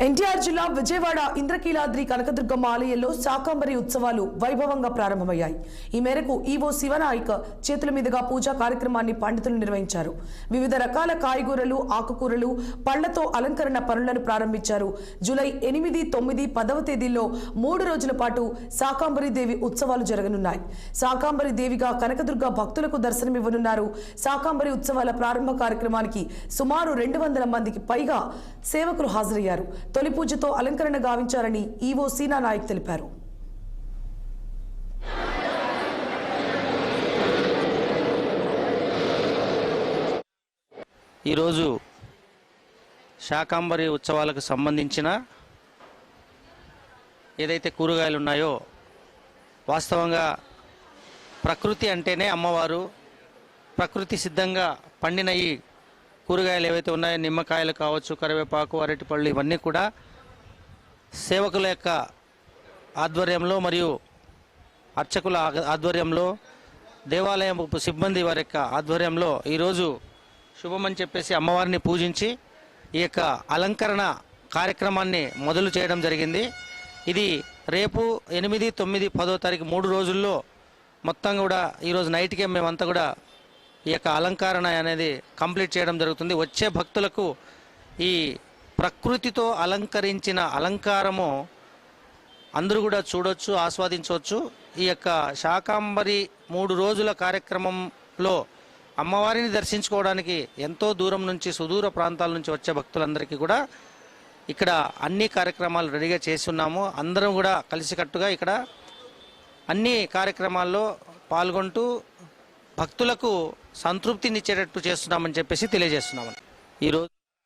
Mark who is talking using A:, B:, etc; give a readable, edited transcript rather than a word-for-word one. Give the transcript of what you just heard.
A: ఎన్టీఆర్ జిల్లా విజయవాడ ఇంద్రకీలాద్రి కనకదుర్గమ్మ ఆలయంలో శాకంబరి ఉత్సవాలు వైభవంగా ప్రారంభమయ్యాయి. ఈ మేరకు ఈవో శివనాయక్ చేతుల మీదుగా పూజా కార్యక్రమాన్ని పండితులు నిర్వహించారు. వివిధ రకాల కాయగూరలు, ఆకుకూరలు, పళ్లతో అలంకరణ పనులను ప్రారంభించారు. జూలై 8, 9, 10వ తేదీల్లో 3 రోజుల పాటు శాకంబరి దేవి ఉత్సవాలు జరగనున్నాయి. శాకంబరి దేవిగా కనకదుర్గ భక్తులకు దర్శనమివ్వనున్నారు. శాకంబరి ఉత్సవాల ప్రారంభ కార్యక్రమానికి సుమారు 200 మందికి పైగా సేవకులు హాజరయ్యారు. తొలి పూజతో అలంకరణ గావించారని ఈవో సీనా నాయక్ తెలిపారు.
B: ఈరోజు శాకంబరి ఉత్సవాలకు సంబంధించిన ఏదైతే కూరగాయలు ఉన్నాయో, వాస్తవంగా ప్రకృతి అంటేనే అమ్మవారు. ప్రకృతి సిద్ధంగా పండిన ఈ కూరగాయలు ఏవైతే ఉన్నాయో, నిమ్మకాయలు కావచ్చు, కరివేపాకు, అరటిపళ్ళు, ఇవన్నీ కూడా సేవకుల యొక్క ఆధ్వర్యంలో మరియు అర్చకుల ఆధ్వర్యంలో, దేవాలయం సిబ్బంది వారి యొక్క ఆధ్వర్యంలో ఈరోజు శుభమని చెప్పేసి అమ్మవారిని పూజించి ఈ యొక్క అలంకరణ కార్యక్రమాన్ని మొదలు చేయడం జరిగింది. ఇది రేపు 8, 9, 10వ తారీఖు 3 రోజుల్లో మొత్తం కూడా ఈరోజు నైట్కే మేమంతా కూడా ఈ యొక్క అలంకరణ అనేది కంప్లీట్ చేయడం జరుగుతుంది. వచ్చే భక్తులకు ఈ ప్రకృతితో అలంకరించిన అలంకారము అందరూ కూడా చూడొచ్చు, ఆస్వాదించవచ్చు. ఈ యొక్క శాకంబరి 3 రోజుల కార్యక్రమంలో అమ్మవారిని దర్శించుకోవడానికి ఎంతో దూరం నుంచి, సుదూర ప్రాంతాల నుంచి వచ్చే భక్తులందరికీ కూడా ఇక్కడ అన్ని కార్యక్రమాలు రెడీగా చేసి ఉన్నాము. అందరం కూడా కలిసికట్టుగా ఇక్కడ అన్ని కార్యక్రమాల్లో పాల్గొంటూ భక్తులకు సంతృప్తినిచ్చేటట్టు చేస్తున్నామని చెప్పేసి తెలియజేస్తున్నామని ఈరోజు